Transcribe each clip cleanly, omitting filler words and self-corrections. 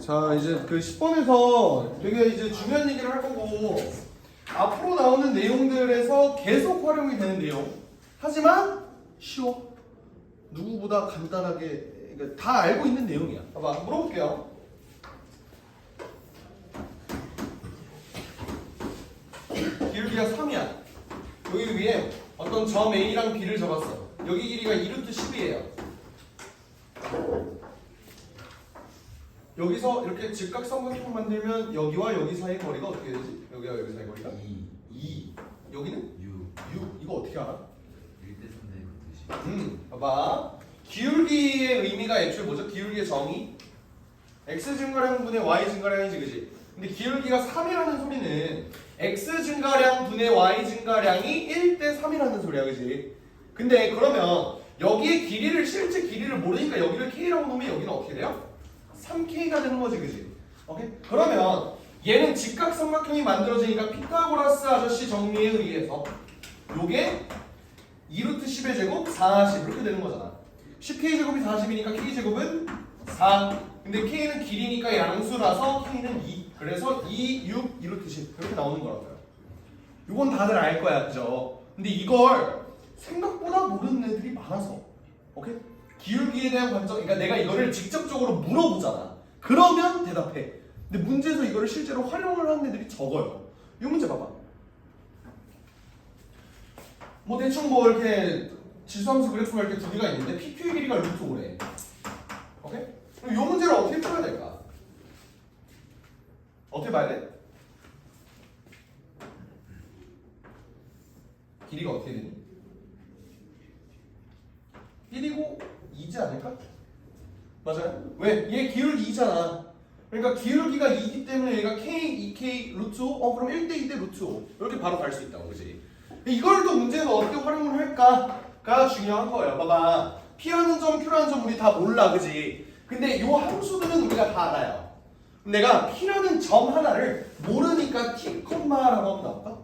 자, 이제 그 10번에서 되게 이제 중요한 얘기를 할 거고 앞으로 나오는 내용들에서 계속 활용이 되는 내용. 하지만 쉬워. 누구보다 간단하게 그러니까 다 알고 있는 내용이야. 봐봐, 물어볼게요. 기울기가 3이야. 여기 위에 어떤 점 A랑 B를 적었어. 여기 길이가 2루트 10이에요. 여기서 이렇게 직각삼각형 만들면 여기와 여기 사이의 거리가 어떻게 되지? 여기와 여기 사이의 거리가? 2. 여기는? 6. 이거 어떻게 알아? 1대 3대 봐봐. 기울기의 의미가 애초에 뭐죠? 기울기의 정의? x 증가량 분의 y 증가량이지, 그지? 근데 기울기가 3이라는 소리는 x 증가량 분의 y 증가량이 1대 3이라는 소리야, 그지? 근데 그러면 여기에 길이를 실제 길이를 모르니까 여기를 k라고 놓으면 여기는 어떻게 돼요? 3k가 되는 거지, 그지? 오케이? 그러면 얘는 직각삼각형이 만들어지니까 피타고라스 아저씨 정리에 의해서 요게 2루트 10의 제곱 40 이렇게 되는 거잖아. 10k 제곱이 40이니까 k 제곱은 4. 근데 k는 길이니까 양수라서 k는 2. 그래서 2, 6, 2루트 10 이렇게 나오는 거라고요. 이건 다들 알 거야, 그죠? 근데 이걸 생각보다 모르는 애들이 많아서, 오케이? 기울기에 대한 관점, 그러니까 내가 이거를 직접적으로 물어보잖아. 그러면 대답해. 근데 문제에서 이거를 실제로 활용을 하는 애들이 적어요. 이 문제 봐봐. 뭐 대충 뭐 이렇게 지수함수 그래프가 이렇게 두 개가 있는데 PQ의 길이가 루트 5래. 오케이? 그럼 이 문제를 어떻게 풀어야 될까? 어떻게 봐야 돼? 길이가 어떻게 되니? 1이고 2지 않을까? 맞아요? 왜? 얘 기울기 2잖아. 그러니까 기울기가 2이기 때문에 얘가 K, 2K, 루트 5? 그럼 1대 2대 루트 5 이렇게 바로 갈 수 있다고, 그지? 이걸 또 문제에서 어떻게 활용을 할까가 중요한 거예요. 봐봐. P라는 점, Q라는 점 우리 다 몰라, 그지? 근데 요 함수들은 우리가 다 알아요. 내가 P라는 점 하나를 모르니까 T, 라고 한번 나올까?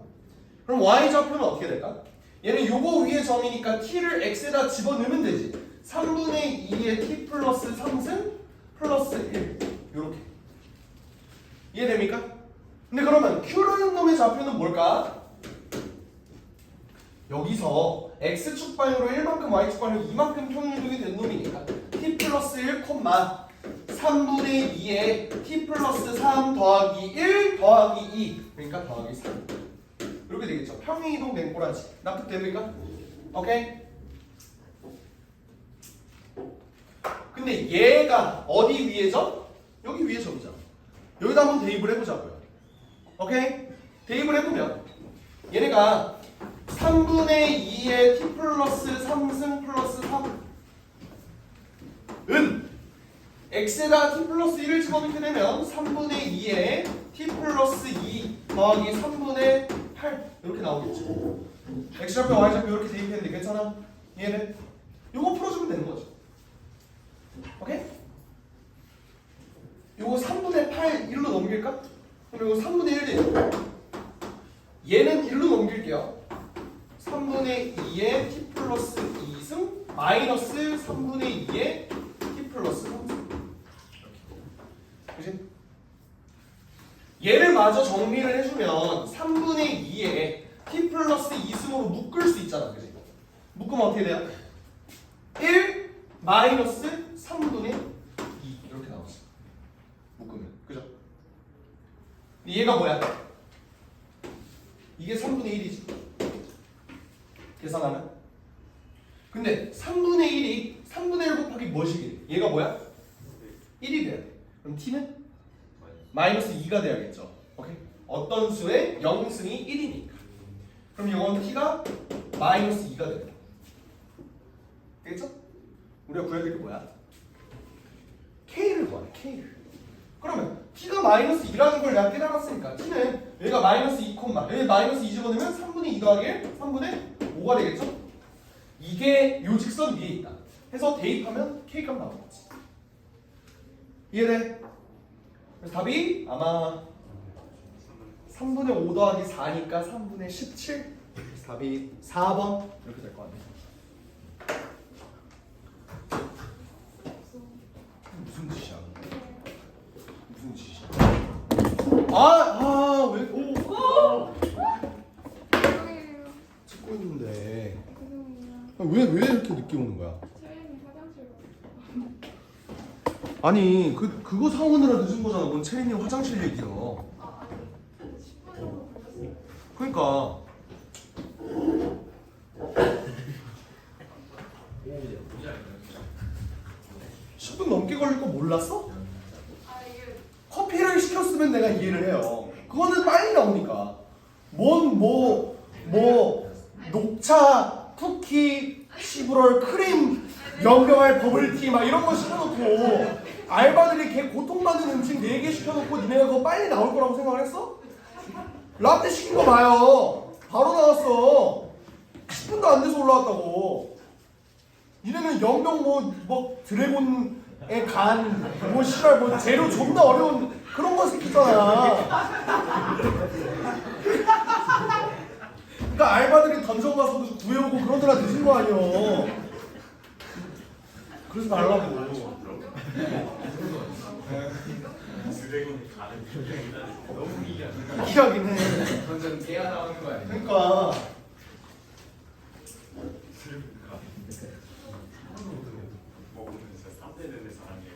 그럼 Y좌표는 어떻게 될까? 얘는 요거 위에 점이니까 T를 X에다 집어넣으면 되지. 3분의 2의 T 플러스 3승 플러스 1 요렇게 이해됩니까? 근데 그러면 Q라는 놈의 좌표는 뭘까? 여기서 X축 방향으로 1만큼 Y축 방향으로 2만큼 평행이동이 된 놈이니까 T 플러스 1, 3분의 2의 T 플러스 3 더하기 1 더하기 2 그러니까 더하기 3 이렇게 되겠죠. 평행이동 된 꼬라지 납득됩니까? 오케이? 근데 얘가 어디 위에 점? 여기 위에 점이잖아. 여기다 한번 대입을 해보자고요. 오케이? 대입을 해보면 얘네가 3분의 2의 t 플러스 3승 플러스 3은 x에다 t 플러스 1을 집어넣게 되면 3분의 2의 t 플러스 2 더하기 3분의 8 이렇게 나오겠죠. x좌표 y좌표 이렇게 대입했는데 괜찮아? 이해돼? 요거 풀어주면 되는 거죠. 오케이? 요거 3분의 8 1로 넘길까? 그럼 요거 3분의 1 돼요. 얘는 1로 넘길게요. 3분의 2의 t 플러스 2승 마이너스 3분의 2의 t 플러스 3승 그치? 얘를 마저 정리를 해주면 3분의 2의 t 플러스 2승으로 묶을 수 있잖아, 그치? 묶으면 어떻게 돼요? 1 마이너스 3분의 2 이렇게 나왔어. 묶으면 그죠? 얘가 뭐야? 이게 3분의 1이지. 계산하면. 근데 3분의 1이 3분의 1 곱하기 뭐시길? 얘가 뭐야? 1이 돼야 돼. 그럼 t는 마이너스 2가 돼야겠죠. 오케이? 어떤 수의 0승이 1이니까. 그럼 이건 t가 마이너스 2가 돼요. 되겠죠? 우리가 구해야 될 게 뭐야? k를 구하래. k를. 그러면 t가 마이너스 2라는 걸 내가 깨달았으니까 t는 여기가 마이너스 2, 여기 마이너스 2 집어넣으면 3분의 2 더하기 1, 3분의 5가 되겠죠? 이게 요 직선 위에 있다. 해서 대입하면 k 값 나오는 거지. 이해돼? 그래서 답이 아마 3분의 5 더하기 4니까 3분의 17. 그래서 답이 4번 이렇게 될 것 같네요. 무슨 짓이야? 어떻게 먹는 거야? 채림이 화장실 아니 그거 사오느라 늦은 거잖아. 뭔 체린이 화장실 얘기야. 아 아니 10분 정도 걸렸어요. 그러니까 10분 넘게 걸릴 거 몰랐어? 아 이게 커피를 시켰으면 내가 이해를 해요. 그거는 빨리 나오니까. 녹차, 쿠키, 시브럴, 크림, 연병알, 버블티 막 이런 거 시켜놓고 알바들이 걔 고통받는 음식 4개 시켜놓고 니네가 그거 빨리 나올 거라고 생각을 했어? 라떼 시킨 거 봐요. 바로 나왔어. 10분도 안 돼서 올라왔다고. 니네는 연병 뭐 드래곤의 간, 뭐 씨발 뭐 재료 존나 어려운 그런 거 시켰잖아. 그러니까 알바들이 던져가서 구해오고 그런 데라 늦은 거 아니여. 그래서 말라고. 너무 이야기는 해. 완전 깨야 나오는 거 아니야? 그러니까 먹으면 진짜 3대 되는 사람이에요.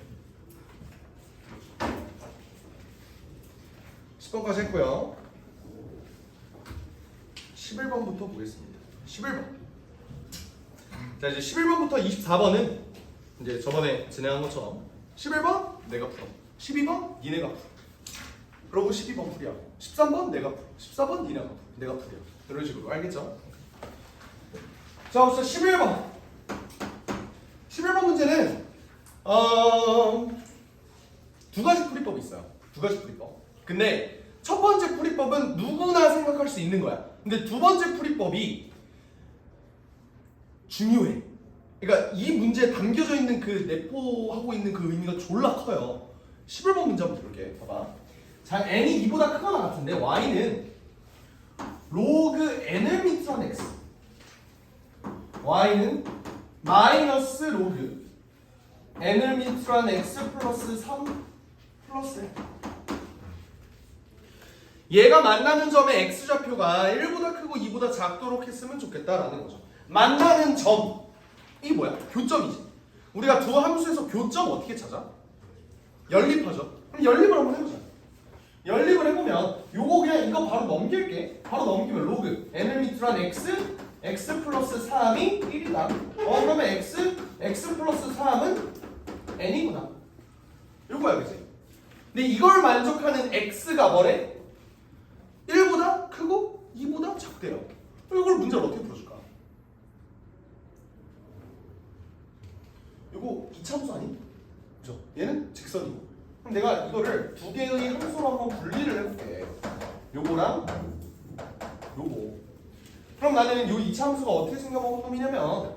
10번까지 했고요. 11번부터 보겠습니다. 11번. 자 이제 11번부터 24번은 이제 저번에 진행한 것처럼 11번 내가 풀어, 12번 니네가 풀어, 그러고 12번 풀이야, 13번 내가 풀어, 14번 니네가 풀어, 내가 풀이야. 이런 식으로. 알겠죠? 자 우선 11번. 11번 문제는 두 가지 풀이법이 있어요. 두 가지 풀이법. 근데 첫 번째 풀이법은 누구나 생각할 수 있는 거야. 근데 두 번째 풀이법이 중요해. 그러니까 이 문제에 담겨져 있는 그 내포하고 있는 그 의미가 졸라 커요. 11번 문제 한번 볼게. 봐봐. 자, n이 2보다 크거나 같은데 y는 로그 n을 밑으로 x, y는 마이너스 로그 n을 밑으로 x 플러스 3 플러스 n. 얘가 만나는 점의 x좌표가 1보다 크고 2보다 작도록 했으면 좋겠다라는 거죠. 만나는 점, 이게 뭐야? 교점이지. 우리가 두 함수에서 교점 어떻게 찾아? 연립하죠. 그럼 연립을 한번 해보자. 연립을 해보면 요거 그냥 이거 바로 넘길게. 바로 넘기면 로그 n을 밑으로 한 x, x 플러스 3이 1이다. 그러면 x 플러스 3은 n이구나. 요거야, 그치? 근데 이걸 만족하는 x가 뭐래? 1보다 크고 2보다 작대요. 그럼 이걸 문제를 어떻게 풀어줄까? 이거 이차함수 아니? 그죠? 얘는 직선이고. 그럼 내가 이거를 두 개의 함수로 한번 분리를 해볼게. 요거랑 요거. 그럼 나는 요 이차함수가 어떻게 생겨먹은 놈이냐면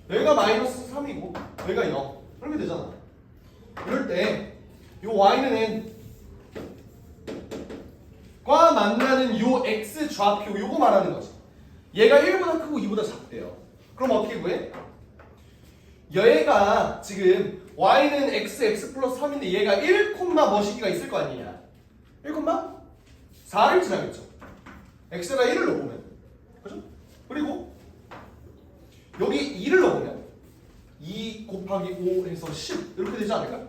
여기가 마이너스 3이고 여기가 0. 그렇게 되잖아. 이럴 때 요 y는 n 과 만나는 요 x 좌표 요거 말하는 거지. 얘가 1보다 크고 2보다 작대요. 그럼 어떻게 구해? 얘가 지금 y는 x 플러스 3인데 얘가 1, 뭐 시기가 있을 거 아니냐. 1, 4를 지나겠죠. x가 1을 넣어보면, 그죠? 그리고 여기 2를 넣어보면 2 곱하기 5에서 10 이렇게 되지 않을까?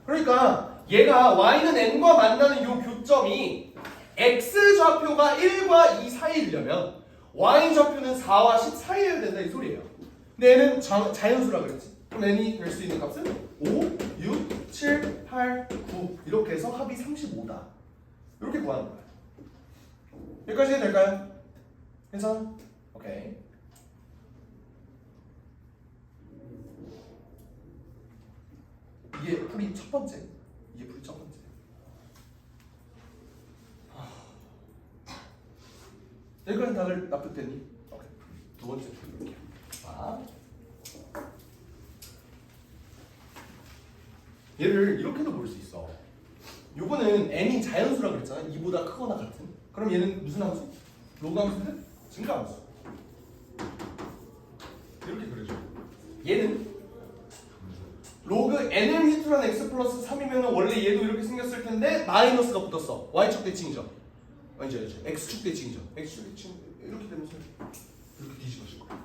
그러니까 얘가 y는 n과 만나는 요 교점이 x 좌표가 1과 2 사이이려면 y 좌표는 4와 10 사이여야 된다 이 소리예요. 근데 얘는 자연수라 그랬지. 그럼 n이 될 수 있는 값은 5, 6, 7, 8, 9 이렇게 해서 합이 35다. 이렇게 구하는 거야. 여기까지 해도 될까요? 괜찮아? 오케이. 이게 풀이 첫 번째. 이게 풀이 첫 번째. 여기까지 다들 납득됐니? 오케이. 두 번째 풀이. 자, 얘를 이렇게도 볼 수 있어. 요거는 n이 자연수라고 그랬잖아. 2보다 크거나 같은. 그럼 얘는 무슨 함수? 로그 함수는 증가 함수. 이렇게 그려줘. 얘는 로그 n을 밑으로 한 x 플러스 3이면 원래 얘도 이렇게 생겼을 텐데 마이너스가 붙었어. y축 대칭이죠. 아니죠. x축 대칭이죠. x축 대칭 이렇게 되면서 이렇게 뒤집어질 거야.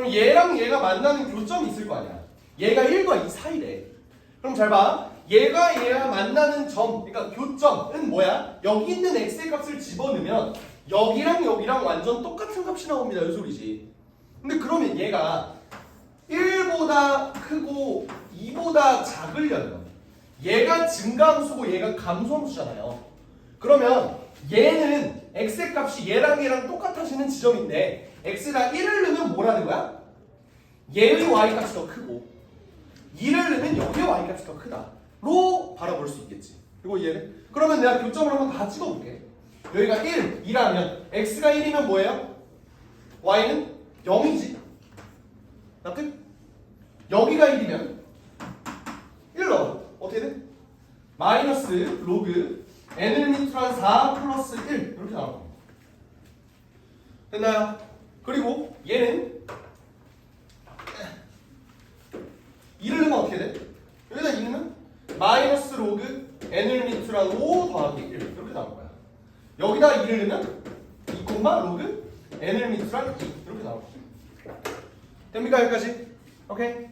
그럼 얘랑 얘가 만나는 교점이 있을 거 아니야. 얘가 1과 2 사이래. 그럼 잘 봐. 얘가 얘가 만나는 점, 그러니까 교점은 뭐야? 여기 있는 x의 값을 집어넣으면 여기랑 여기랑 완전 똑같은 값이 나옵니다. 이 소리지. 근데 그러면 얘가 1보다 크고 2보다 작으려면 얘가 증가함수고 얘가 감소함수잖아요. 그러면 얘는 x의 값이 얘랑 얘랑 똑같아지는 지점인데 x가 1을 넣으면 뭐라는 거야? 얘의 y값이 더 크고 2를 넣으면 여기의 y값이 더 크다로 바라볼 수 있겠지. 그리고 얘는 그러면 내가 교점을 한번 다 찍어볼게. 여기가 1, 2라면 x가 1이면 뭐예요? y는 0이지. 납득? 여기가 1이면 1 넣어. 어떻게 돼? 마이너스 로그 n을 밑으로 한 4 플러스 1 이렇게 나올 겁니다. 됐나요? 그리고 얘는 2를 넣으면 어떻게 돼? 여기다 2 넣으면 마이너스 로그 n을 밑으로 한 5 더하기 1 이렇게 나올 거야. 여기다 2를 넣으면 2, 로그 n을 밑으로 한 2 이렇게 나올 거야. 됩니까 여기까지? 오케이?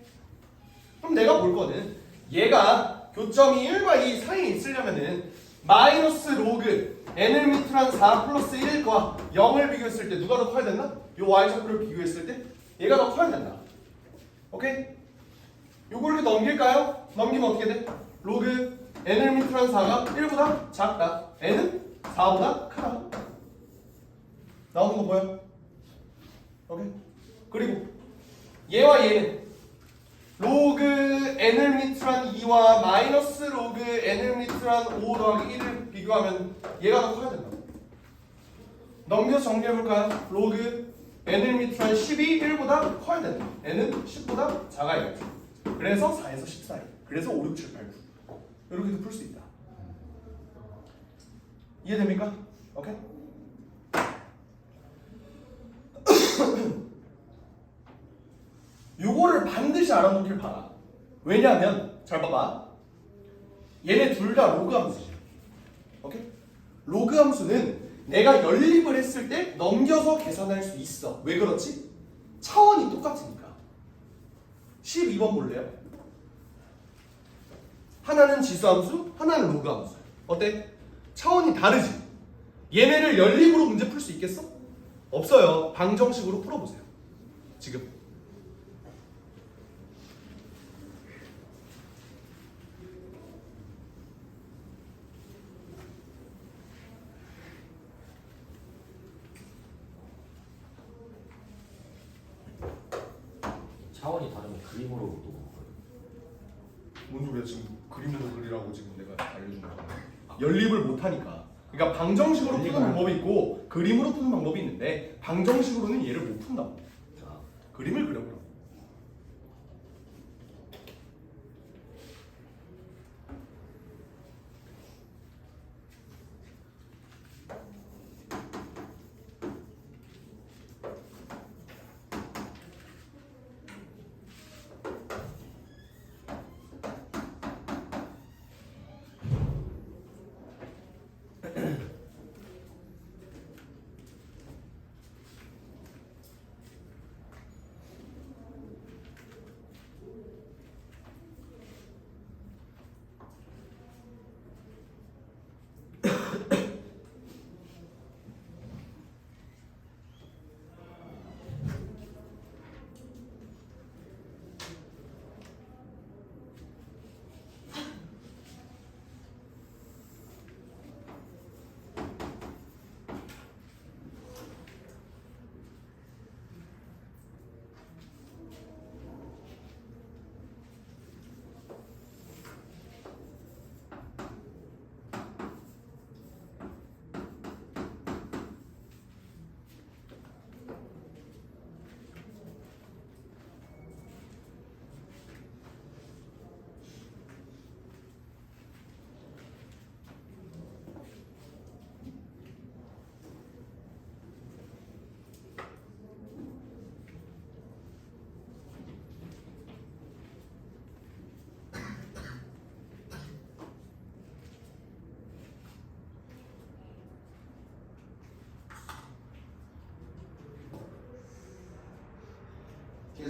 그럼 내가 볼 거는 얘가 교점이 1과 2 사이에 있으려면은 마이너스 로그 n을 밑으로 한 4 플러스 1과 0을 비교했을 때 누가 더 커야 된다? 요 y좌표를 비교했을 때 얘가 더 커야 된다. 오케이? 요걸 이렇게 넘길까요? 넘기면 어떻게 돼? 로그 n을 밑으로 한 4가 1보다 작다. n은 4보다 크다. 나오는 거 보여? 오케이? 그리고 얘와 얘는 로그 n을 밑으로 한 2와 마이너스 로그 n을 밑으로 한 5 더하기 1을 비교하면 얘가 더 커야 된다. 넘겨서 정리해볼까요? 로그 n을 밑으로 한 10이 1보다 커야 된다. n은 10보다 작아야겠지. 그래서 4에서 10 사이. 그래서 5, 6, 7, 8, 9 이렇게도 풀 수 있다. 이해됩니까? 오케이? 요거를 반드시 알아놓길 바라. 왜냐하면 잘 봐봐. 얘네 둘 다 로그 함수지. 오케이? 로그 함수는 내가 연립을 했을 때 넘겨서 계산할 수 있어. 왜 그렇지? 차원이 똑같으니까. 12번 볼래요? 하나는 지수함수, 하나는 로그 함수. 어때? 차원이 다르지? 얘네를 연립으로 문제 풀 수 있겠어? 없어요. 방정식으로 풀어보세요. 지금. 차원이 다르면 그림으로도 뭔 소리야 지금 그림으로 그리라고 지금 내가 알려준 거잖아. 연립을 못하니까. 그러니까 방정식으로 푸는 방법이 있고 그림으로 푸는 방법이 있는데 방정식으로는 얘를 못 푼다고. 자, 그림을 그려보라고.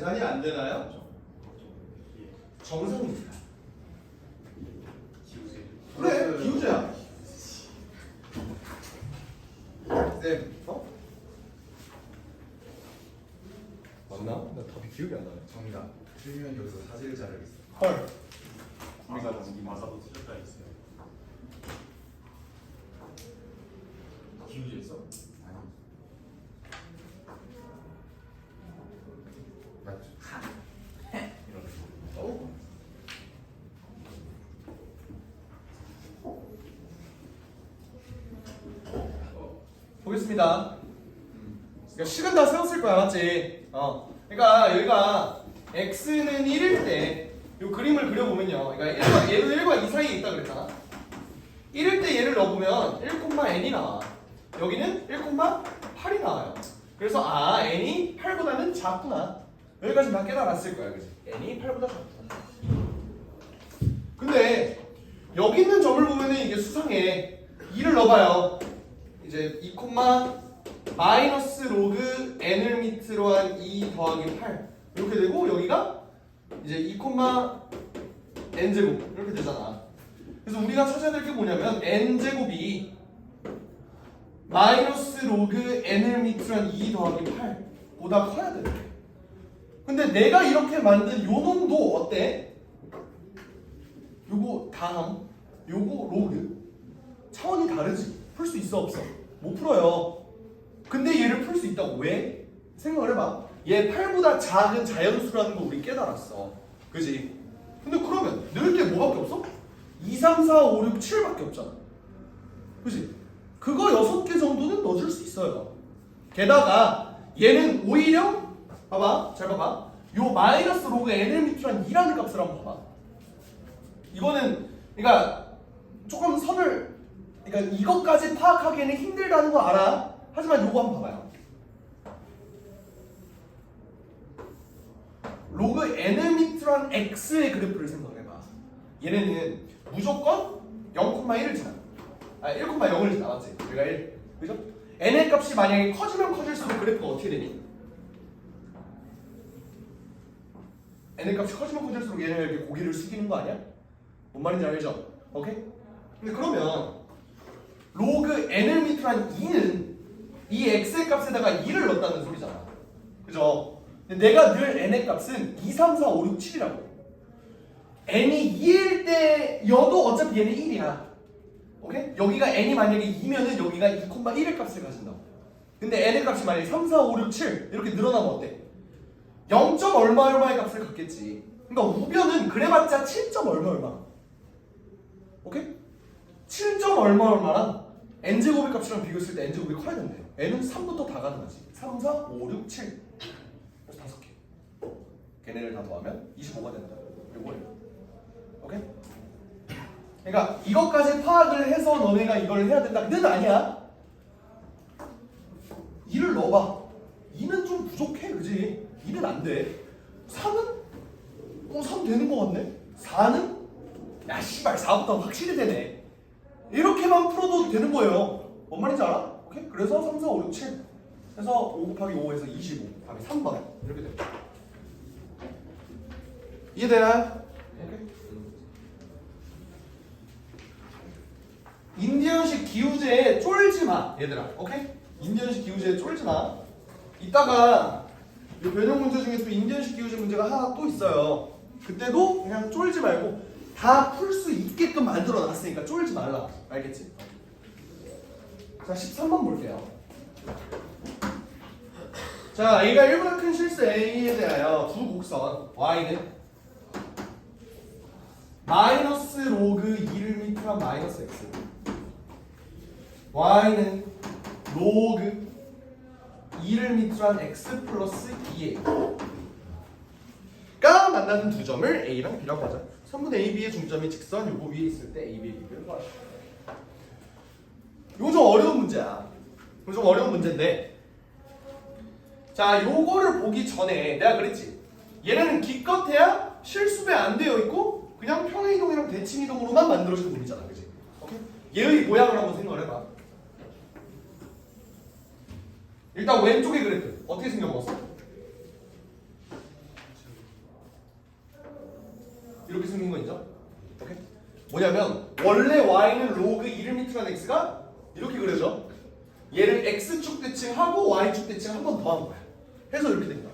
계산이 안 되나요? 예. 정상입니다. 기우제. 그래, 기우제야. 쌤, 어? 맞나? 나 답이 기억이 안 나네. 정답. 틀리면 여기서 사실을 자르겠어. 헐. 마사도 틀렸다 했어요. 기우제 있어? 아니. 맞죠? 이런. 어? 보겠습니다. 그러니까 식은 다 세웠을 거야, 맞지? 그러니까 여기가 x는 1일 때 이 그림을 그려보면요. 그러니까 얘도 1과 2 사이에 있다 그랬잖아. 1일 때 얘를 넣어보면 1,n이 나와. 여기는 1,8이 나와요. 그래서 n이 8보다는 작구나. 여기까지 다 깨달았을 거야, 그지? n이 8보다 작구나. 근데 여기 있는 점을 보면은 이게 수상해. 2를 넣어봐요. 이제 2, 마이너스 로그 n을 밑으로 한 2 더하기 8 이렇게 되고 여기가 이제 2, n제곱 이렇게 되잖아. 그래서 우리가 찾아야 될 게 뭐냐면 n제곱이 마이너스 로그 n을 밑으로 한 2 더하기 8보다 커야 돼. 근데 내가 이렇게 만든 요 놈도 어때? 요거 다함, 요거 로그 차원이 다르지. 풀 수 있어 없어? 못 풀어요. 근데 얘를 풀 수 있다고. 왜? 생각을 해봐. 얘 8보다 작은 자연수라는 거 우리 깨달았어. 그지? 근데 그러면 넣을 게 뭐밖에 없어? 2, 3, 4, 5, 6, 7밖에 없잖아. 그지? 그거 6개 정도는 넣어줄 수 있어요. 게다가 얘는 오히려 봐봐. 잘 봐봐. 요 마이너스 로그 n을 밑으로 한 2라는 값을 한번 봐봐. 이거는 그러니까 조금 선을 그러니까 이것까지 파악하기에는 힘들다는 거 알아. 하지만 요거 한번 봐봐요. 로그 n을 밑으로 한 x의 그래프를 생각해봐. 얘네는 무조건 0,1을 지나. 1,0을 지나. 맞지? 우리가 1. 그죠? n의 값이 만약에 커지면 커질수록 그래프가 어떻게 되니? n의 값이 커지면 커질수록 얘네가 이렇게 고개를 숙이는 거 아니야? 뭔 말인지 알죠? 오케이? 근데 그러면 로그 n을 밑으로 한 2는 이 x의 값에다가 2를 넣었다는 소리잖아. 그죠? 근데 내가 늘 n의 값은 2, 3, 4, 5, 6, 7이라고. n이 2일 때여도 어차피 얘는 1이야. 오케이? 여기가 n이 만약에 2면은 여기가 2,1의 값을 가진다고. 근데 n의 값이 만약에 3, 4, 5, 6, 7 이렇게 늘어나면 어때? 0. 얼마 얼마의 값을 갖겠지. 그러니까 우변은 그래봤자 7. 얼마. 오케이? 7. 얼마랑 n제곱의 값이랑 비교했을 때 n제곱이 커야 된대. n은 3부터 다 가능하지. 3, 4, 5, 6, 7 그래서 5개. 걔네를 다 더하면 25가 된다. 요거예요. 오케이? 그러니까 이것까지 파악을 해서 너네가 이걸 해야 된다는 아니야. 2를 넣어봐. 2는 좀 부족해, 그지? 2는 안 돼. 4는? 3 되는 거 같네? 4는? 야, 씨발, 4부터 확실히 되네. 이렇게만 풀어도 되는 거예요. 뭔 말인지 알아? 오케이? 그래서 3, 4, 5, 6, 7. 해서 5 곱하기 5에서 25. 답이 3번. 이렇게 됩니다. 이해되나요? 오케이? 인디언식 기우제에 쫄지 마, 얘들아. 오케이? 인디언식 기우제에 쫄지 마. 이따가 이 변형 문제 중에 또 인디언식 기우제 문제가 하나 또 있어요. 그때도 그냥 쫄지 말고 다 풀 수 있게끔 만들어 놨으니까 쫄지 말라. 알겠지? 자, 13번 볼게요. 자, A가 1보다 큰 실수 A에 대하여 두 곡선 Y는 마이너스 로그 2를 밑으로 한 마이너스 X Y는 로그 2를 밑으로 한 X 플러스 2A 가 만나는 두 점을 A랑 B라고 하자. 3분의 AB의 중점이 직선 요거 위에 있을 때 AB의 비교를 구하자. 요거 좀 어려운 문제야. 요거 좀 어려운 문제인데 자, 요거를 보기 전에 내가 그랬지. 얘네는 기껏해야 실수배 안 되어 있고 그냥 평행이동이랑 대칭이동으로만 만들어진 놈이잖아, 그치? 오케이? 얘의 모양을 한번 생각을 해봐. 일단 왼쪽의 그래프 어떻게 생겨먹었어? 뭐냐면 원래 y는 로그 1을 밑으로 x가 이렇게 그려져. 얘를 x축 대칭하고 y축 대칭 한 번 더 한 거야. 해서 이렇게 된 거야.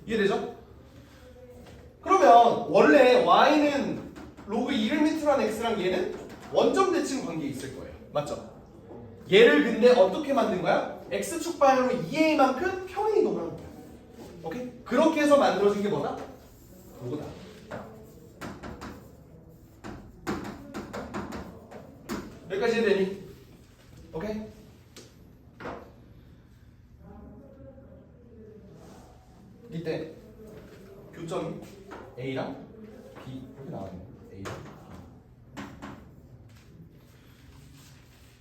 이해되죠? 그러면 원래 y는 로그 1을 밑으로 한 x랑 얘는 원점 대칭 관계에 있을 거예요. 맞죠? 얘를 근데 어떻게 만든 거야? x축 방향으로 2a만큼 평행 이동을 한 거야. 오케이? 그렇게 해서 만들어진 게 뭐다? 요거다. 여기까지 이해되니? 오케이? 이때 교점이 A랑 B 이렇게 나왔네. A랑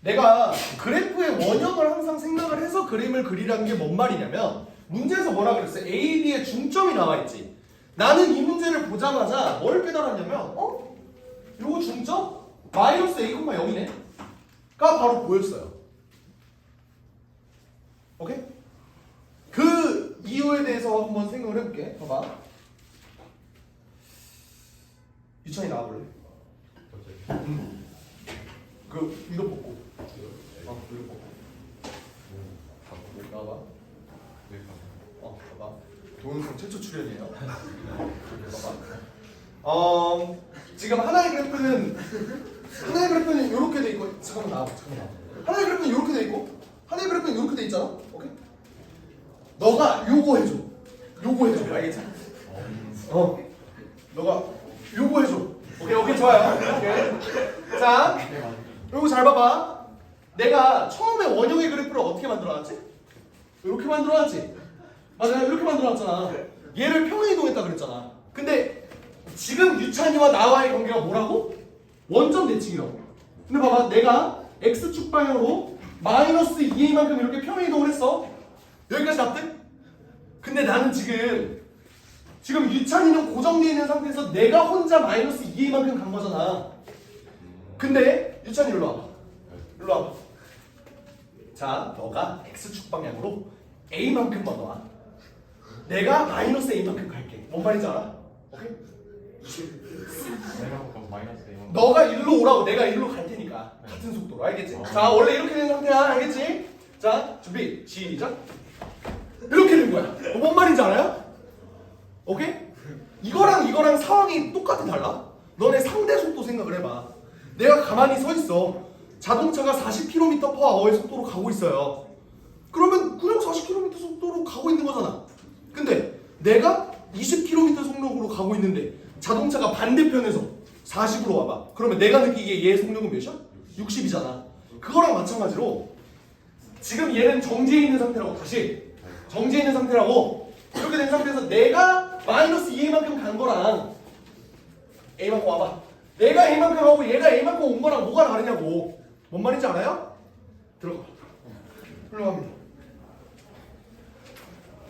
내가 그래프의 원형을 항상 생각을 해서 그림을 그리라는 게 뭔 말이냐면 문제에서 뭐라 그랬어? A, B의 중점이 나와 있지. 나는 이 문제를 보자마자 뭘 깨달았냐면 요거 중점? 마이너스 A, 0이네? 가 바로 보였어요. 오케이? 그 이유에 대해서 한번 생각을 해볼게. 봐봐. 유찬이 나와볼래? 그 위로 뽑고. 위로 뽑고. 나와봐. 봐봐. 동영상 최초 출연이에요. 봐봐. 지금 하나의 그래프는 이렇게 돼 있고, 잠깐만 나와. 하나의 그래프는 이렇게 돼 있고, 하나의 그래프는 이렇게 돼 있잖아. 오케이? 너가 요거 해줘. 알겠지? 너가 요거 해줘. 오케이, 좋아요. 오케이. 자, 요거 잘 봐봐. 내가 처음에 원형의 그래프를 어떻게 만들어놨지? 이렇게 만들어놨지? 맞아, 이렇게 만들어놨잖아. 얘를 평행 이동했다 그랬잖아. 근데 지금 유찬이와 나와의 관계가 뭐라고? 원점 대칭이라고. 근데 봐봐, 내가 x축 방향으로 마이너스 2a만큼 이렇게 평행 이동을 했어. 여기까지 납득? 근데 나는 지금 유찬이는 고정되어 있는 상태에서 내가 혼자 마이너스 2a만큼 간 거잖아. 근데 유찬이 일로 와봐. 자, 너가 x축 방향으로 a만큼만 와. 내가 마이너스 a만큼 갈게. 뭔 말인지 알아? 오케이? 내가 그럼 마이너스 1. 너가 일로 오라고, 내가 일로 갈 테니까 같은 속도로. 알겠지? 자, 원래 이렇게 된 상태야. 알겠지? 자, 준비 시작. 이렇게 된 거야. 뭔 말인지 알아요? 오케이? 이거랑 상황이 똑같아 달라? 너네 상대 속도 생각을 해봐. 내가 가만히 서 있어. 자동차가 40km/h의 속도로 가고 있어요. 그러면 그냥 40km 속도로 가고 있는 거잖아. 근데 내가 20km 속력으로 가고 있는데 자동차가 반대편에서 40으로 와봐. 그러면 내가 느끼기에 얘의 속력은 몇이야? 60이잖아. 그거랑 마찬가지로 지금 얘는 정지해 있는 상태라고. 다시 정지해 있는 상태라고. 이렇게 된 상태에서 내가 마이너스 2a만큼 간 거랑 a만큼 와봐. 내가 a만큼 하고 얘가 a만큼 온 거랑 뭐가 다르냐고. 뭔 말인지 알아요? 들어가. 훌륭합니다.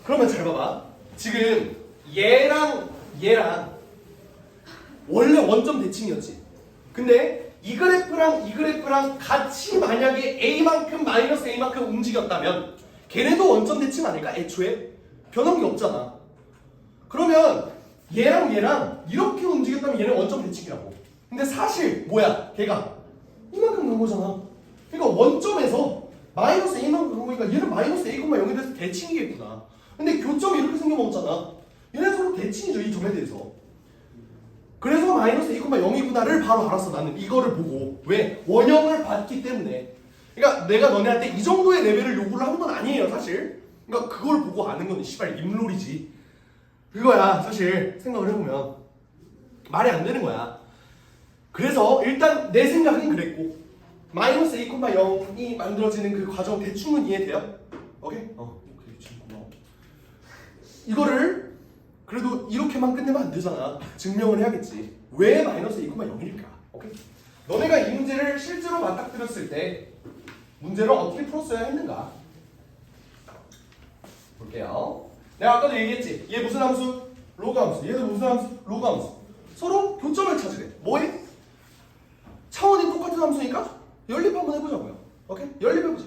그러면 잘 봐봐. 지금 얘랑 원래 원점 대칭이었지. 근데 이 그래프랑 같이 만약에 a만큼 마이너스 a만큼 움직였다면 걔네도 원점 대칭 아닐까? 애초에 변한 게 없잖아. 그러면 얘랑 이렇게 움직였다면 얘는 원점 대칭이라고. 근데 사실 뭐야? 걔가 이만큼 간 거잖아. 그러니까 원점에서 마이너스 a만큼 간 거니까 얘는 마이너스 a,0에 대해서 대칭이겠구나. 근데 교점이 이렇게 생겨먹었잖아. 얘네 서로 대칭이죠, 이 점에 대해서. 그래서 마이너스 a,0이구나를 바로 알았어. 나는 이거를 보고. 왜? 원형을 봤기 때문에. 그러니까 내가 너네한테 이 정도의 레벨을 요구를 하는 건 아니에요, 사실. 그러니까 그걸 보고 아는 건 씨발 입놀이지. 그거야, 사실 생각을 해보면 말이 안 되는 거야. 그래서 일단 내 생각은 그랬고, 마이너스 a,0이 만들어지는 그 과정 대충은 이해돼요? 오케이? 오케이, 지금 고마워. 이거를 그래도 이렇게만 끝내면 안 되잖아. 증명을 해야겠지. 왜 마이너스 a,0일까? 오케이? 너네가 이 문제를 실제로 맞닥뜨렸을 때 문제를 어떻게 풀었어야 했는가? 볼게요. 내가 아까도 얘기했지. 얘 무슨 함수? 로그 함수. 얘도 무슨 함수? 로그 함수. 서로 교점을 찾으래. 뭐해? 차원이 똑같은 함수니까 연립 한번 해보자고요. 오케이? 연립해보자.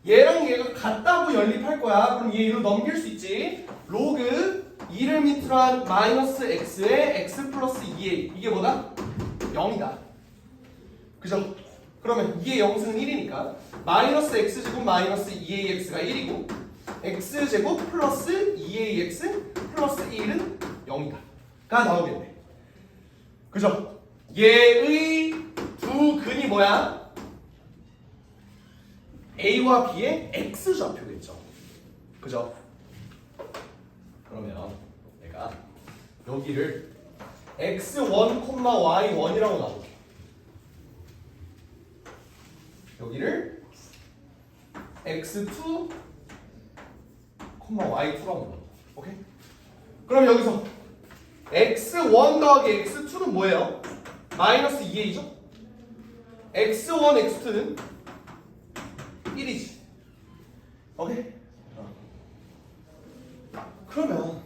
얘랑 얘가 같다고 연립할 거야. 그럼 얘 이로 넘길 수 있지. 로그 2를 밑으로 한 마이너스 x에 x 플러스 2a. 이게 뭐다? 0이다. 그죠? 그러면 2의 영승은 1이니까 마이너스 x제곱 마이너스 2ax가 1이고 x제곱 플러스 2ax 플러스 1은 0이다. 가 나오겠네. 그죠? 얘의 두 근이 뭐야? A와 B의 X좌표겠죠. 그죠? 그러면 내가 여기를 x1, y1이라고 놔볼게. 여기를 x2, y2라고 놔볼게. 오케이? 그럼 여기서 x1 더하기 x2는 뭐예요? 마이너스 2a죠? x1, x2는 1이지. 오케이? 그러면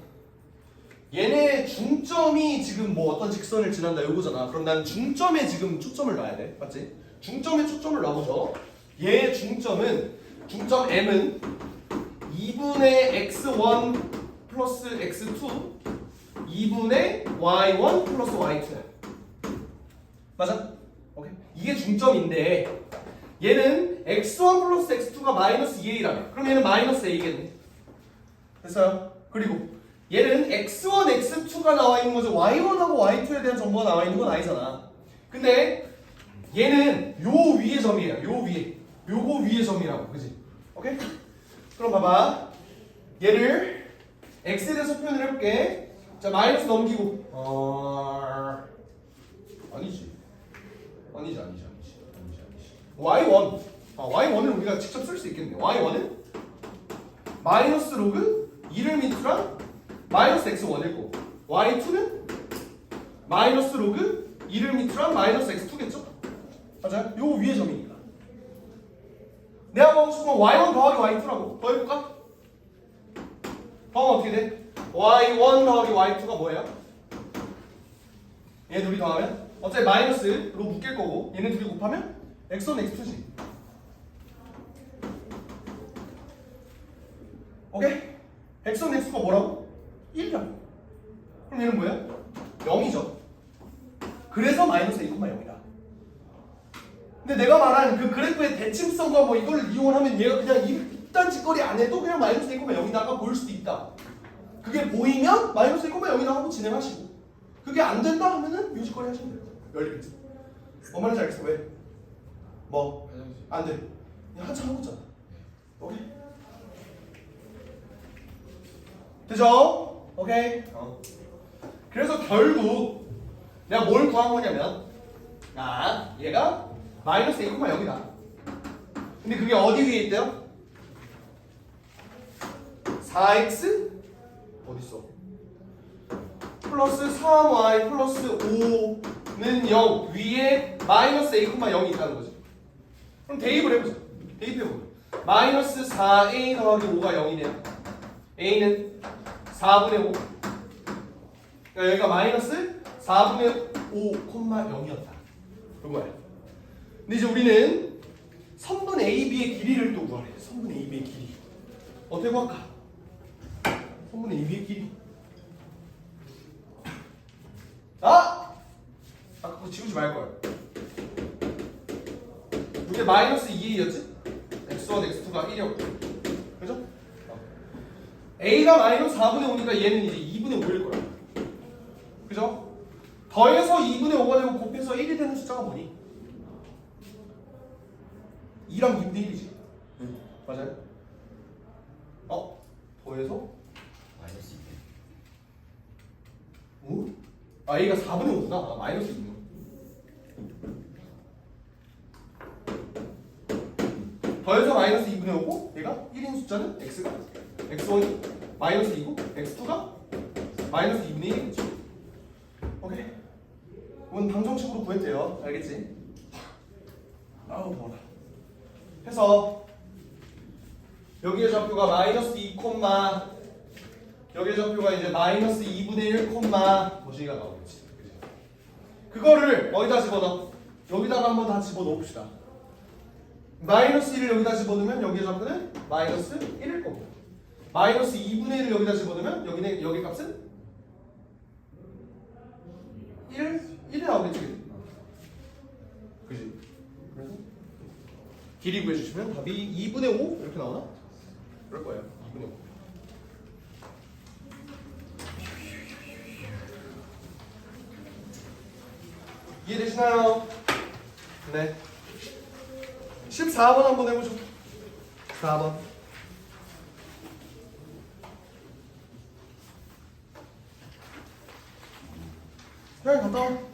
얘네 중점이 지금 뭐 어떤 직선을 지난다 요거잖아. 그럼 나는 중점에 지금 초점을 놔야 돼. 맞지? 중점에 초점을 놔보죠. 얘의 중점은 중점 M은 2분의 x1 플러스 x2 2분의 y1 플러스 y2야. 맞아? 오케이. 이게 중점인데 얘는 x1 플러스 x2가 마이너스 2a라며. 그럼 얘는 마이너스 a겠네. 됐어요? 그리고 얘는 x1, x2가 나와 있는 거죠. y1하고 y2에 대한 정보가 나와 있는 건 아니잖아. 근데 얘는 요 위의 점이에요. 요 위에. 요거 위의 점이라고. 그지? 오케이? 그럼 봐봐. 얘를 x에 대해서 표현을 해볼게. 자, 마이너스 넘기고. 아니지. y1. y1을 우리가 직접 쓸 수 있겠네. y1은 마이너스 로그 2를 밑으로 마이너스 x1일 거고 y2는 마이너스 로그 2를 밑으로 마이너스 x2겠죠? 맞아요? 요 위의 점이니까. 내가 보고 싶으면 y1 더하기 y2라고 더해볼까? 더하면 어떻게 돼? y1 더하기 y2가 뭐예요? 얘 둘이 더하면 어차피 마이너스로 묶일 거고 얘네 둘이 곱하면 x1, x2지. 오케이? x1, x2가 뭐라고? 1이야. 그럼 얘는 뭐야? 0이죠. 그래서 마이너스 2,0이다. 근데 내가 말한 그 그래프의 대칭성과 뭐 이걸 이용하면 얘가 그냥 이딴 짓거리 안 해도 그냥 마이너스 2,0이다가 보일 수도 있다. 그게 보이면 마이너스 2,0이다 하고 진행하시고 그게 안 된다 하면은 요 짓거리 하시면 돼요. 열리겠지? 뭔 말인지 알겠어? 왜? 뭐? 안 돼. 그냥 한참 하고 있잖아. 오케이? 되죠? 오케이? 그래서 결국 내가 뭘 구한 거냐면 얘가 마이너스 2,0이다. 근데 그게 어디 위에 있대요? 4x 어딨어? 플러스 3y 플러스 5는 0 위에 마이너스 a,0이 있다는 거지. 그럼 대입을 해보자. 대입해보자. 마이너스 4a 더하기 5가 0이네요. a는 4분의 5. 그러니까 여기가 마이너스 4분의 5,0이었다. 그거야. 근데 이제 우리는 선분 AB의 길이를 또 구하래. 선분 AB의 길이. 어떻게 구할까? 선분 AB의 길이. 아까 그거 지우지 말걸. 이게 마이너스 2a였지? x1, x2가 1이었고. 그죠? a가 마이너스 4분의 5니까 얘는 이제 2분의 5일 거야. 그죠? 더해서 2분의 5가 되고 곱해서 1이 되는 숫자가 뭐니? 2랑 2분의 1이지. 맞아요? 더해서 마이너스 2. 오? a가 4분의 5구나. 마이너스 2분. 더해서 마이너스 2분의 5고 얘가 1인 숫자는 x가 x1이 마이너스 2고 x2가 마이너스 2분의 1이겠죠. 오케이. 이건 방정식으로 구했대요. 알겠지? 아우 더워라. 해서 여기의 좌표가 마이너스 2, 여기의 좌표가 이제 마이너스 2분의 1, 뭐시기가 나오겠지. 그치? 그거를 어디다 집어넣어? 여기다가 한번 다 집어넣읍시다. 마이너스 1을 여기다 집어넣으면 여기의 좌표는 마이너스 1일 겁니다. 마이너스 2분의 1을 여기다 집어넣으면 여기 값은 1이 나오겠지. 길이 구해주시면 답이 2분의 5 이렇게 나오나? 그럴 거예요. 2분의 5. 이해되시나요? 네. 14번 한번 해보죠. 4번. 그냥 갔다 와.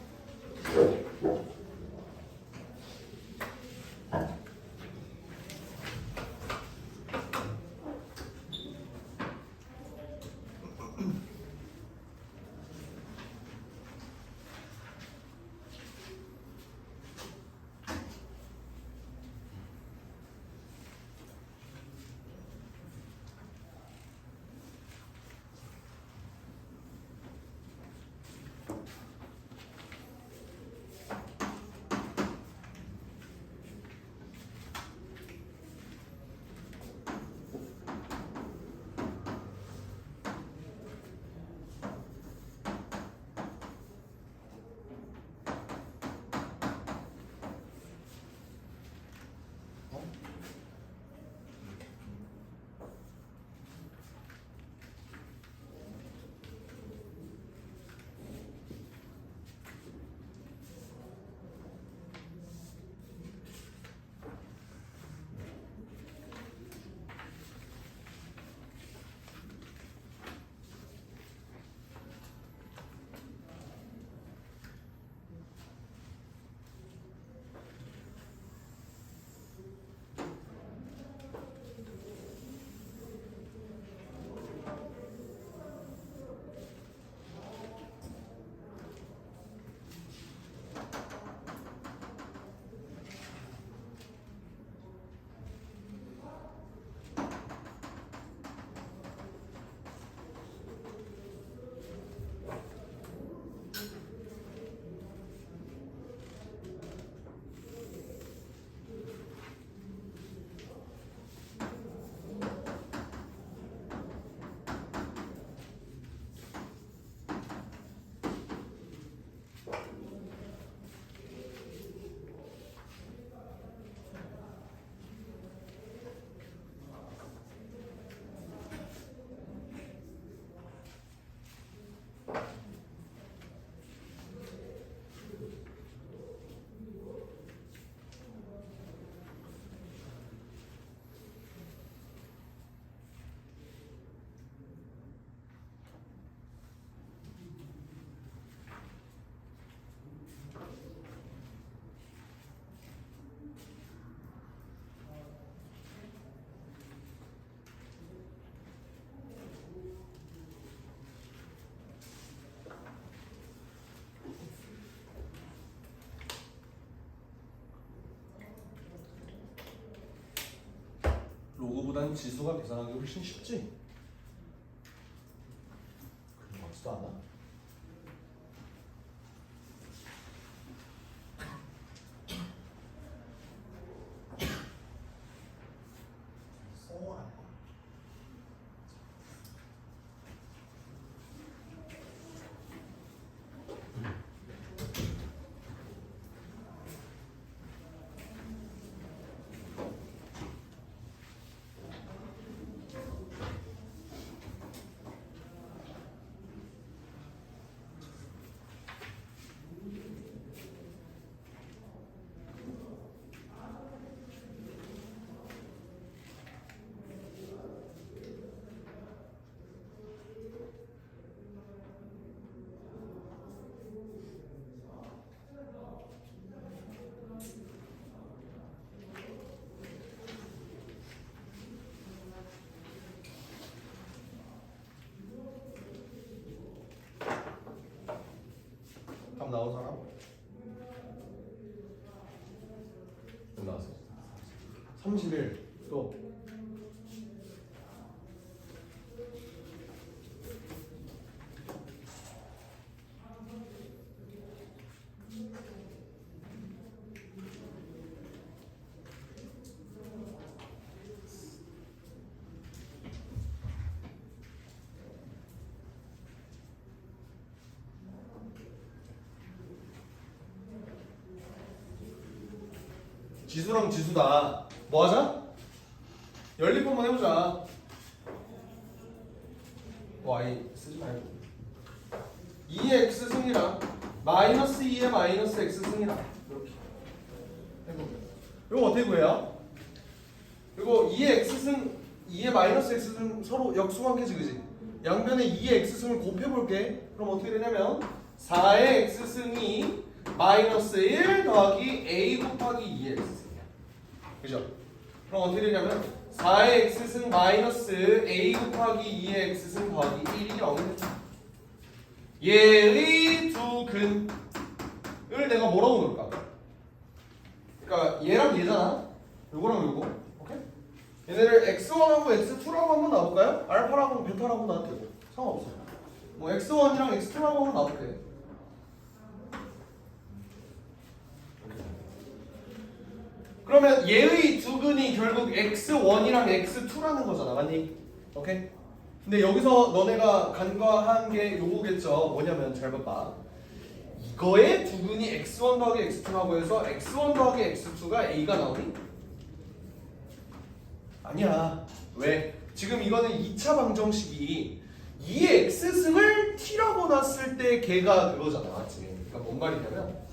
로그보다는 지수가 계산하기 훨씬 쉽지? 그런 것 같지도 않아? 답 나온 사람? 몇 나왔어? 31. 또 지수랑 지수다. 뭐 하자? 연립 한번 해보자. y 쓰지 말고 2의 x 승이랑 마이너스 2의 마이너스 x 승이랑 이렇게 해보면 이거 어떻게 구해요? 이거 2의 x승 2의 마이너스 x승 서로 역수관계지 그지? 양변에 2의 x승을 곱해볼게. 그럼 어떻게 되냐면 4의 x승이 마이너스 1 더하기 a 곱하기 2의 x승이야. 그죠? 그럼 어떻게 되냐면 4의 x승 마이너스 a 곱하기 2의 x승 더하기 1이 0이다. 얘의 두 근을 내가 뭐라고 놓을까? 그러니까 얘랑 얘잖아. 요거랑 요거. 오케이? 얘네를 x1하고 x2라고 한번 놔볼까요? 알파라고 베타라고 놔도 되고 상관없어. 뭐 x1이랑 x2라고 한번 놔볼게. 그러면 얘의 두 근이 결국 x1이랑 x2라는 거잖아, 맞니? 오케이? 근데 여기서 너네가 간과한 게 요거겠죠. 뭐냐면 잘 봐봐. 이거의 두 근이 x1 더하기 x2라고 해서 x1 더하기 x2가 a가 나오니? 아니야. 왜? 지금 이거는 2차 방정식이 2의 x승을 t라고 놨을 때 걔가 그거잖아, 맞지? 그러니까 뭔 말이냐면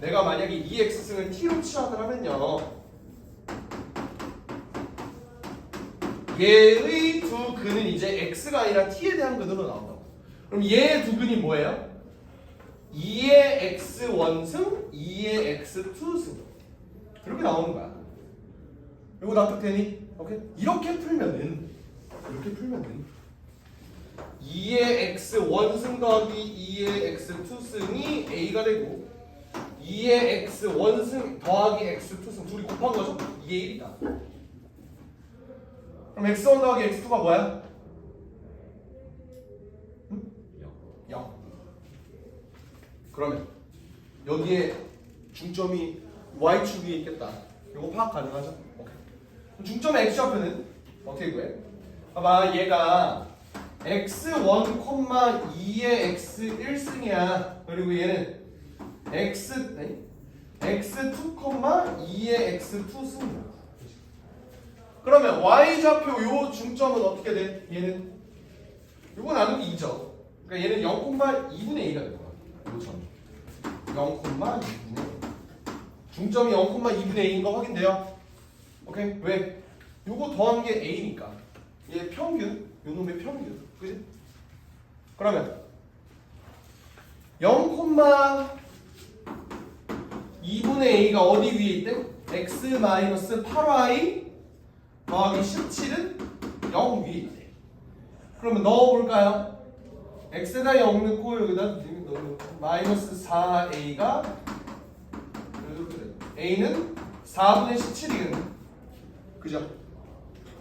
내가 만약에 2x승을 t로 치환을 하면요 얘의 두 근은 이제 x가 아니라 t에 대한 근으로 나온다고. 그럼 얘의 두 근이 뭐예요? 2의 x1승, 2의 x2승 이렇게 나오는 거야. 이거 납득되니? 오케이? 이렇게 풀면은 2의 x1승 더하기 2의 x2승이 a가 되고 2의 x1승 더하기 x2승 둘이 곱한 거죠? 2의 1이다. 그럼 x1 더하기 x2가 뭐야? 0. 그러면 여기에 중점이 y축 위에 있겠다. 이거 파악 가능하죠? 오케이. 그럼 중점의 x좌표는 어떻게 구해? 봐봐, 얘가 x1, 2의 x1승이야. 그리고 얘는 x2, 2의 x2승이야. 그러면 y좌표 요 중점은 어떻게 돼? 얘는 요거 나누기 2죠. 그러니까 얘는 0,2분의 1가 될 거야. 요 점. 0,2분의 1. 중점이 0,2분의 1인 거 확인돼요? 오케이? 왜? 요거 더한 게 a니까. 얘 평균, 요 놈의 평균. 그지? 그러면 0,2분의 a가 어디 위에 있대? x-8y 더하기 17은 0 위에 있대. 그러면 넣어볼까요? x에다 0 넣고 여기다 넣으면 마이너스 4a가 이렇게 돼. a는 4분의 17이거든. 그죠?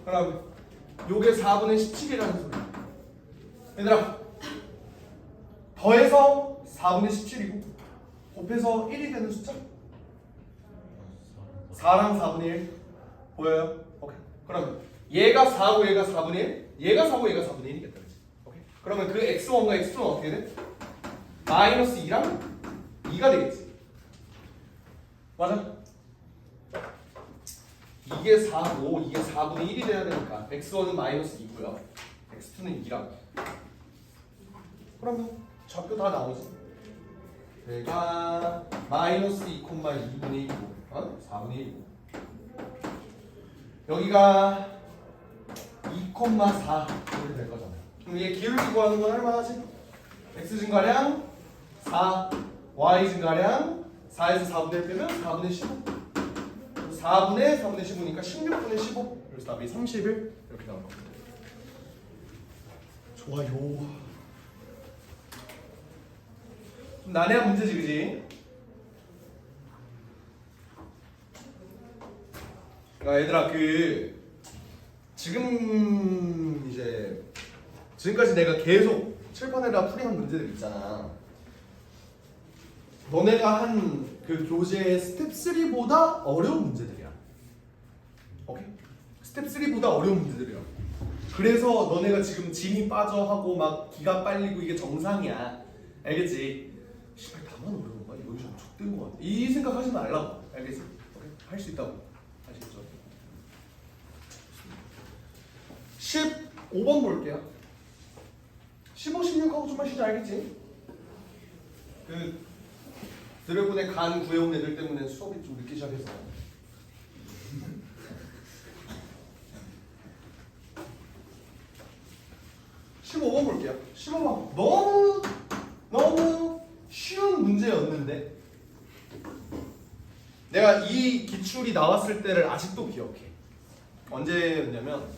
그럼 요게 4분의 17이라는 소리야. 얘들아 더해서 4분의 17이고 곱해서 1이 되는 숫자? 4랑 4분의 1 보여요? 오케이. 그러면 얘가 4고 얘가 4분의 1, 얘가 4고 얘가 4분의 1이겠다. 그치? 오케이. 그러면 그 x1과 x2는 어떻게 돼? 마이너스 2랑 2가 되겠지. 맞아? 이게 4고 이게 4분의 1이 돼야 되니까 x1은 마이너스 2고요. x2는 2라고. 그러면 좌표 다 나오지. 얘가 마이너스 2,2분의 1이고 4분의 1이고 여기가 2,4 이렇게 될 거잖아요. 그럼 얘 기울기 구하는 건 할만하지? x 증가량 4, y 증가량 4에서 4분의 1 빼면 4분의 15 4분의 4분의 15니까 16분의 15 그래서 답이 31 이렇게 나올 겁니다. 좋아요. 난해한 문제지 그지? 그러니까 얘들아 지금 이제 지금까지 내가 계속 칠판에다 풀이한 문제들 있잖아. 너네가 한 그 교재의 스텝 3보다 어려운 문제들이야. 오케이? 스텝 3보다 어려운 문제들이야. 그래서 너네가 지금 진이 빠져 하고 막 기가 빨리고 이게 정상이야. 알겠지? 씨발 다만 어려운 거야? 이거 좀 족된 거 같아. 이 생각하지 말라고. 알겠지? 오케이? 할 수 있다고. 아시겠죠? 15번 볼게요. 15, 16하고 좀만 쉬지 알겠지? 그 드래곤의 간 구해온 애들 때문에 수업이 좀 늦게 시작해서 15번 볼게요. 15번 너무 쉬운 문제였는데 내가 이 기출이 나왔을 때를 아직도 기억해. 언제였냐면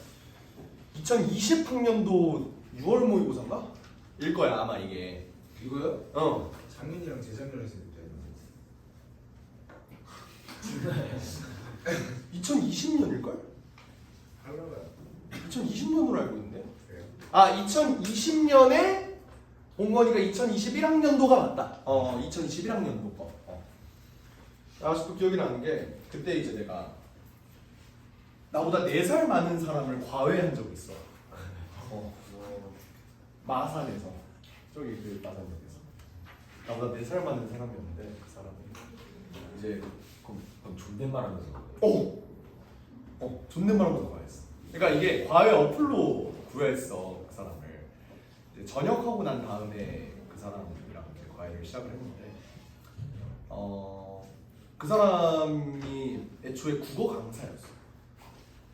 2020학년도 6월 모의고사인가? 일 거야 아마 이게. 이거요? 어. 작년이랑 재작년에 했을 때 2020년일걸? 하려고요. 2020년으로 알고 있는데. 그래요? 아 2020년에 본 거니까 2021학년도가 맞다. 2021학년도 거. 아직도 기억이 나는 게 그때 이제 내가 나보다 4살 많은 사람을 과외한 적이 있어. 마산에서 저기 그 마산역에서 나보다 4살 많은 사람이었는데 그 사람이 이제 그럼 존댓말 하면서 존댓말하면서 과외했어. 그러니까 이게 과외 어플로 구했어 그 사람을. 이제 전역하고 난 다음에 그 사람이랑 이렇게 과외를 시작을 했는데 그 사람이 애초에 국어 강사였어.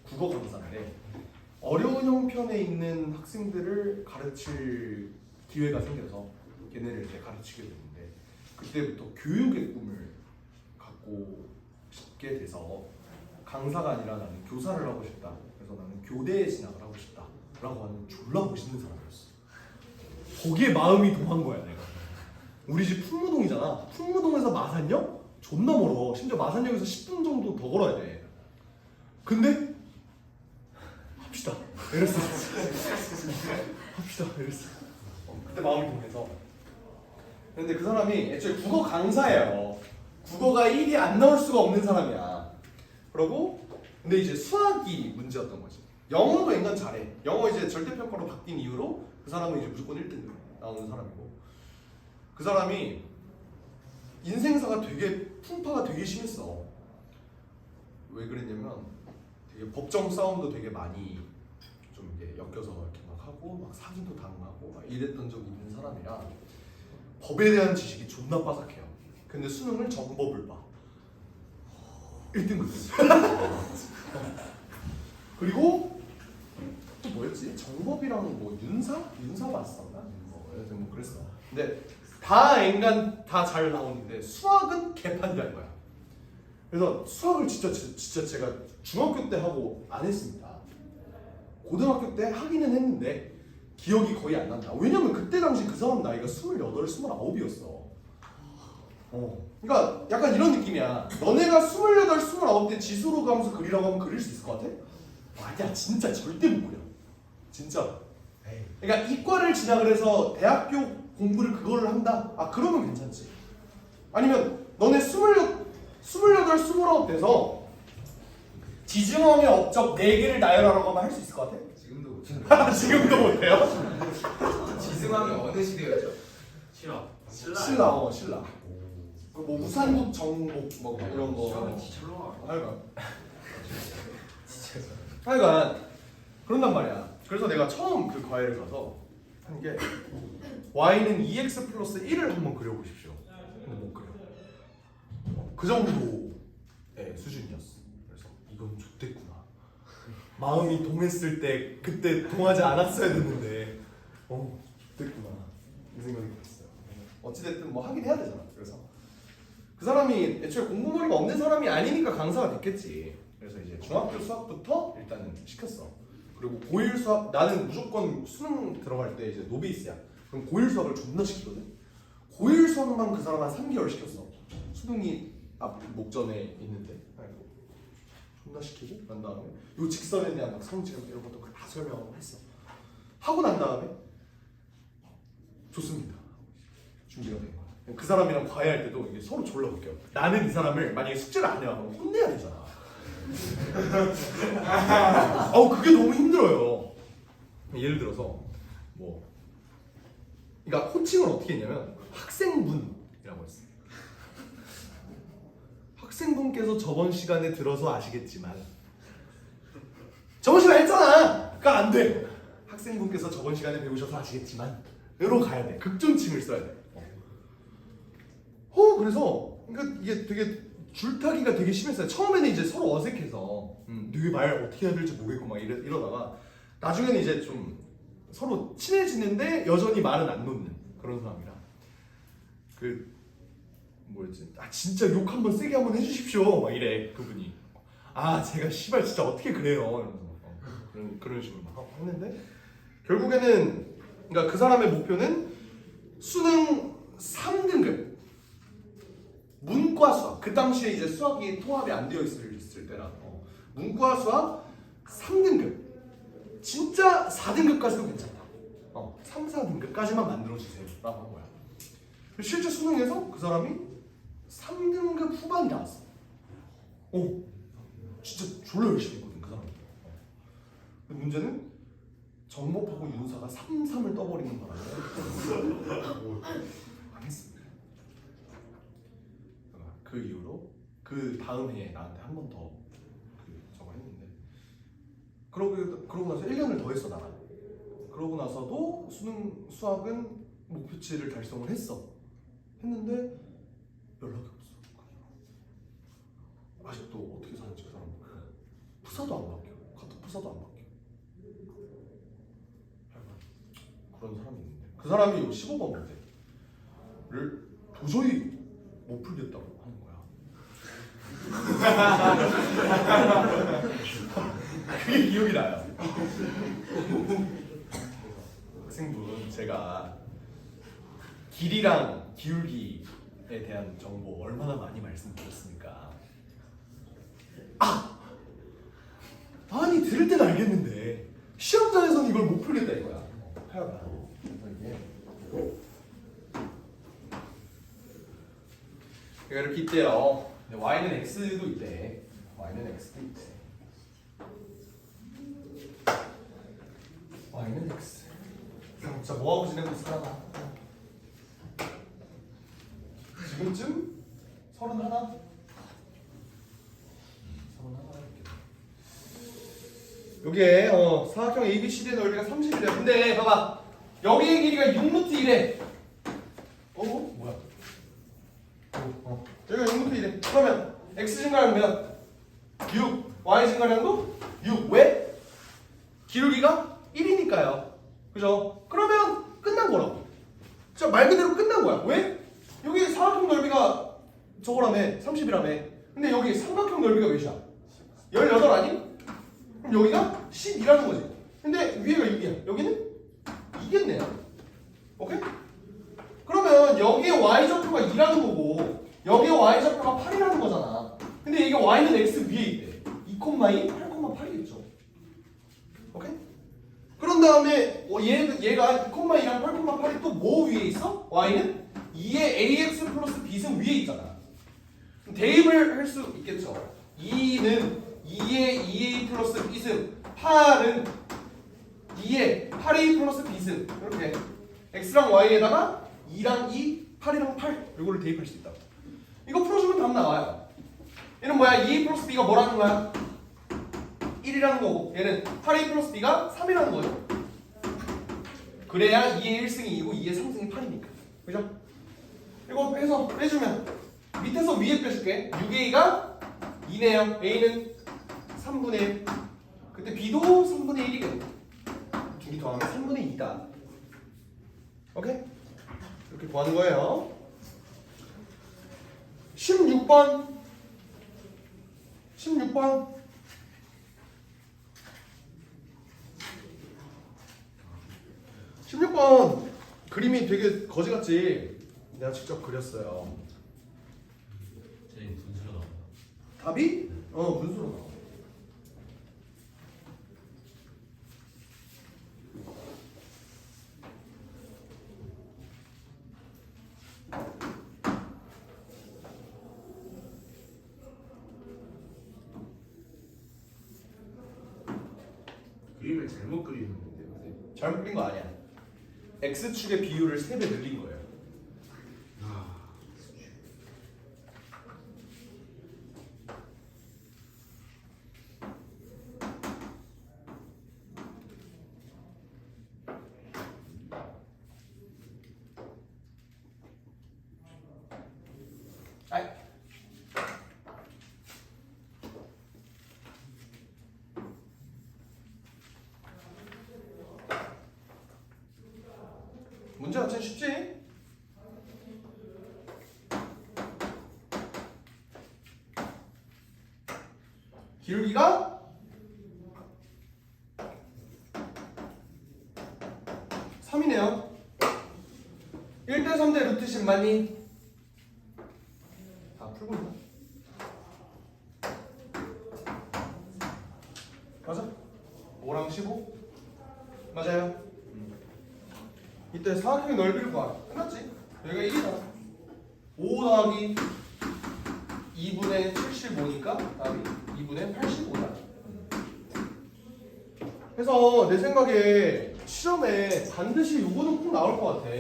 국어 강사인데 어려운 형편에 있는 학생들을 가르칠 기회가 생겨서 걔네를 이제 가르치게 됐는데 그때부터 교육의 꿈을 갖고 싶게 돼서 강사가 아니라 나는 교사를 하고 싶다. 그래서 나는 교대에 진학을 하고 싶다라고 하는 졸라 멋있는 사람이었어. 거기에 마음이 동한 거야 내가. 우리 집 풍무동이잖아. 풍무동에서 마산역? 존나 멀어. 심지어 마산역에서 10분 정도 더 걸어야 돼. 근데 합시다 이랬어. 합시다 이랬어. 그때 마음이 동해서. 근데 그 사람이 애초에 국어 강사예요. 국어가 1이 안 나올 수가 없는 사람이야. 그러고 근데 이제 수학이 문제였던 거지. 영어도 인간 잘해. 영어 이제 절대평가로 바뀐 이후로 그 사람은 이제 무조건 1등 나오는 사람이고 그 사람이 인생사가 되게 풍파가 되게 심했어. 왜 그랬냐면 되게 법정 싸움도 되게 많이 좀 이게 엮여서 이렇게 막 하고 막 사기도 당하고 막 이랬던 적이 있는 사람이라 법에 대한 지식이 존나 빠삭해요. 근데 수능을 정법을 봐. 1등급. 그리고 또 뭐였지? 정법이랑 뭐 윤사 봤었나? 뭐 여튼 뭐 그랬어. 근데 다 인간 다 잘 나오는데 수학은 개판이라는 거야. 그래서 수학을 진짜 제가 중학교 때 하고 안 했습니다. 고등학교 때 하기는 했는데 기억이 거의 안 난다. 왜냐면 그때 당시 그 사람 나이가 28, 29이었어. 그러니까 약간 이런 느낌이야. 너네가 28, 29때 지수로 가면서 그리라고 하면 그릴 수 있을 것 같아? 아니야, 진짜 절대 못 그려. 진짜. 그러니까 이과를 진학을 해서 대학교 공부를 그거를 한다? 아 그러면 괜찮지. 아니면 너네 28, 29 돼서 지중함의 업적 4개를 나열하라고 하면 할 수 있을 것 같아? 지금도 못 지금도 못해요? 지승왕이 어느 시대였죠? 싫어. 신라. 뭐 우산국 정복 뭐 이런 거. 하여간 그런단 말이야. 그래서 내가 처음 그 과외를 가서 한 게 y는 2x 플러스 1을 한번 그려보십시오. 근데 못 그려. 그 정도의 수준이었어. 그래서 이건 좋댔구나. 마음이 동했을 때 그때 동하지 않았어야 됐는데 좋댔구나 이 생각이 들었어요. 어찌됐든 뭐 하긴 해야 되잖아. 그래서 그 사람이 애초에 공부머리가 없는 사람이 아니니까 강사가 됐겠지. 그래서 이제 중학교 수학부터 일단은 시켰어. 그리고 고1 수학 나는 무조건 수능 들어갈 때 이제 노베이스야. 그럼 고1 수학을 존나 시키거든. 고1 수학만 그 사람 한 3개월 시켰어. 수능이 앞 목전에 있는데 존나 시키고 난 다음에 요 직선에 대한 막 성질 이런 것도 다 설명하고 했어. 하고 난 다음에 좋습니다. 준비가 된 거야. 그 사람이랑 과외할 때도 이게 서로 졸라 웃겨. 나는 이 사람을 만약에 숙제를 안 해요. 혼내야 되잖아. 그게 너무 힘들어요. 예를 들어서 뭐, 그러니까 호칭을 어떻게 했냐면 학생분이라고 했어. 학생분께서 저번 시간에 들어서 아시겠지만 저번 시간에 했잖아. 그러니까 안 돼. 학생분께서 저번 시간에 배우셔서 아시겠지만 으로 가야 돼. 극존칭을 써야 돼. 그래서 그러니까 이게 되게 줄타기가 되게 심했어요. 처음에는 이제 서로 어색해서 되게 말 어떻게 해야 될지 모르겠고 막 이러다가 나중에는 이제 좀 서로 친해지는데 여전히 말은 안 놓는 그런 사람이라 그 뭐였지? 진짜 욕 한번 세게 한번 해주십시오 막 이래 그분이. 제가 씨발 진짜 어떻게 그래요 이러면서 그런 식으로 막 했는데 결국에는 그러니까 그 사람의 목표는 수능 3등급 문과 수학. 그 당시에 이제 수학이 통합이 안 되어 있을 때라 문과 수학 3등급 진짜 4등급까지도 괜찮다. 3, 4등급까지만 만들어주세요 라고 한 거야. 실제 수능에서 그 사람이 3등급 후반이 나왔어. 진짜 졸라 열심히 했거든 그 사람이. 근데 문제는 정목하고 윤사가 3, 3을 떠버리는 바람에 망했습니다. 그 이후로 그 다음 해에 나한테 한 번 더 저거 했는데 그러고 나서 1년을 더 했어 나랑. 그러고 나서도 수학은 목표치를 달성을 했는데 연락이 없어. 아직도 어떻게 사는지 그 사람 푸사도 안 바뀌어. 카톡 푸사도 안 바뀌어. 그런 사람이 있는데 그 사람이 15번 문제를 도저히 못 풀겠다고 하는 거야. 그게 기억이 나요. 학생분 제가 길이랑 기울기에 대한 정보 얼마나 많이 말씀드렸습니까? 아니 들을 때는 알겠는데 시험장에서는 이걸 못 풀겠다 이거야. 하여간 이게 이렇게 있대요. y는 x도 있대. y는 x도 있대. y는 x. 진짜 뭐하고 지내고 있을까? 지금쯤 31? 31 이렇게. 요게 사각형 ABCD의 넓이가 30이래. 근데 봐봐 여기의 길이가 6루트 1에 뭐야? 여기가 6루트 1에 그러면 x 증가량 몇? 6 y 증가량도 6 왜? 기울기가 1이니까요. 그죠? 그러면 끝난 거라고. 진짜 말 그대로 끝난 거야. 왜? 여기 사각형 넓이가 저거라며 30이라며. 근데 여기 삼각형 넓이가 몇이야? 18 아니? 그럼 여기가 12라는 거지. 근데 위에가 6이야. 여기는 2겠네요. 오케이? 그러면 여기에 y좌표가 2라는 거고 여기에 y좌표가 8이라는 거잖아. 근데 이게 y는 x 위에 있대. 2,2, 8,8이겠죠. 오케이? 그런 다음에 얘가 2,2랑 8,8이 또 뭐 위에 있어? y는 2의 ax 플러스 b승 위에 있잖아. 그럼 대입을 할 수 있겠죠. 2는 2의 2a 플러스 b승, 8은 2의 8a 플러스 b승. 이렇게 x랑 y에다가 2랑 2, 8이랑 8 이거를 대입할 수 있다. 이거 풀어주면 답 나와요. 얘는 뭐야? 2a 플러스 b가 뭐라는 거야? 1이라는 거고 얘는 8a 플러스 b가 3이라는 거죠. 그래야 2의 1승이 2고 2의 3승이 8이니까. 그죠? 이거 해서 빼주면 밑에서 위에 빼줄게. 6a가 2네요. a는 3분의 1. 그때 b도 3분의 1이겠네. 둘이 더하면 3분의 2다. 오케이? 이렇게 구하는 거예요. 16번 16번 그림이 되게 거지같지? 내가 직접 그렸어요. 제 분수로 나온다. 답이? 분수로 나와. 그림을 잘못 그리는데 선생님. 잘못 그린 거 아니야. x축의 비율을 3배 늘린 거예요. 문제 자체는 쉽지? 기울기가 3이네요. 1대 3대 루트 10 맞니? 다 풀고 있나? 맞아? 5랑 15? 맞아요. 이때 사각형의 넓이를 구하. 끝났지? 여기가 1이다. 5 더하기 2분의 75니까 답이 2분의 85다. 그래서 내 생각에 시험에 반드시 요거는 꼭 나올 것 같아.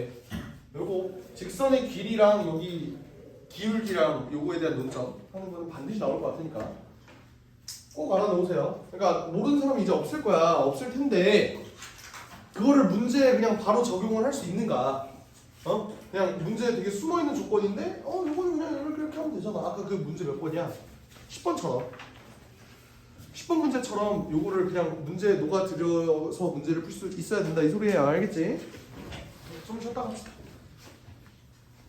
요거 직선의 길이랑 여기 기울기랑 요거에 대한 논점 하는 거는 반드시 나올 것 같으니까 꼭 알아놓으세요. 그러니까 모르는 사람이 이제 없을 거야. 없을 텐데 그거를 문제에 그냥 바로 적용을 할 수 있는가? 그냥 문제에 되게 숨어있는 조건인데 요거는 그냥 이렇게 하면 되잖아. 아까 그 문제 몇 번이야? 10번처럼 10번 문제처럼 요거를 그냥 문제에 녹아들여서 문제를 풀 수 있어야 된다 이 소리예요. 알겠지? 좀 쉬었다 갑시다.